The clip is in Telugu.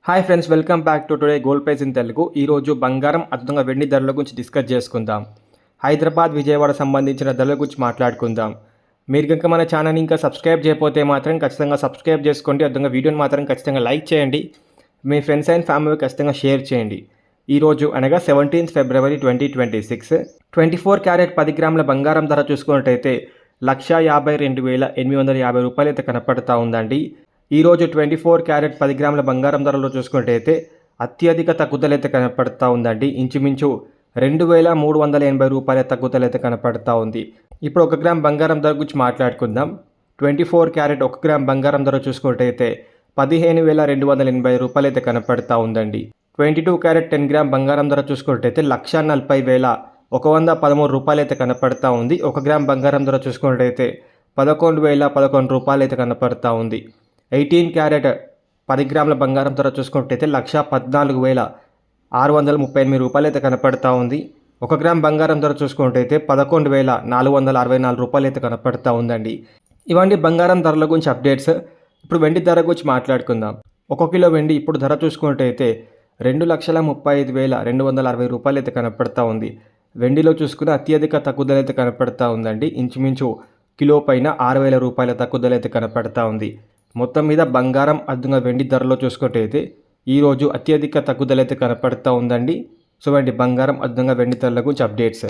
Hi friends, welcome back to today gold price in Telugu. ఈరోజు బంగారం అద్భుతంగా వెండి ధరల గురించి డిస్కస్ చేసుకుందాం. హైదరాబాద్ విజయవాడ సంబంధించిన ధరల గురించి మాట్లాడుకుందాం. మీరు కనుక మన ఛానల్ని ఇంకా సబ్స్క్రైబ్ చేయకపోతే మాత్రం ఖచ్చితంగా సబ్స్క్రైబ్ చేసుకోండి. అద్భుతంగా వీడియోని మాత్రం ఖచ్చితంగా లైక్ చేయండి. మీ ఫ్రెండ్స్ అండ్ ఫ్యామిలీకి ఖచ్చితంగా షేర్ చేయండి. ఈరోజు అనగా 17th February 2026 24 క్యారెట్ 10 గ్రాముల బంగారం ధర చూసుకున్నట్టయితే 1,52,850 రూపాయలు అయితే కనపడతా ఉందండి. ఈరోజు 24 క్యారెట్ 10 గ్రాముల బంగారం ధరలో చూసుకుంటే అత్యధిక తగ్గుదలైతే కనపడతా ఉందండి. ఇంచుమించు 2,380 రూపాయల తగ్గుదలైతే కనపడతా ఉంది. ఇప్పుడు 1 గ్రామ్ బంగారం ధర గురించి మాట్లాడుకుందాం. 24 క్యారెట్ 1 గ్రామ్ బంగారం ధర చూసుకుంటే 15,280 రూపాయలు అయితే కనపడతా ఉందండి. 22 క్యారెట్ 10 గ్రామ్ బంగారం ధర చూసుకుంటే 1,40,113 రూపాయలు అయితే కనపడతా ఉంది. 1 గ్రామ్ బంగారం ధర చూసుకుంటే 11,011 రూపాయలు అయితే కనపడతా ఉంది. 18 క్యారెట్ 10 గ్రాముల బంగారం ధర చూసుకుంటే 1,14,638 రూపాయలు అయితే కనపడతా ఉంది. 1 గ్రామ్ బంగారం ధర చూసుకుంటే 11,464 రూపాయలు అయితే కనపడతా ఉందండి. ఇవన్నీ బంగారం ధరల గురించి అప్డేట్స్. ఇప్పుడు వెండి ధర గురించి మాట్లాడుకుందాం. 1 కిలో వెండి ఇప్పుడు ధర చూసుకుంటే 2,35,260 రూపాయలు అయితే కనపడతా ఉంది. వెండిలో చూసుకుని అత్యధిక తగ్గుదల అయితే కనపడతా ఉందండి. ఇంచుమించు కిలో పైన 6,000 రూపాయల తగ్గుదల అయితే కనపడతా ఉంది. మొత్తం మీద బంగారం అద్భుతంగా వెండి ధరలో చూసుకుంటే ఈరోజు అత్యధిక తగ్గుదల అయితే కనపడతా ఉందండి. సో బంగారం అద్భుతంగా వెండి ధరల గురించి అప్డేట్స్.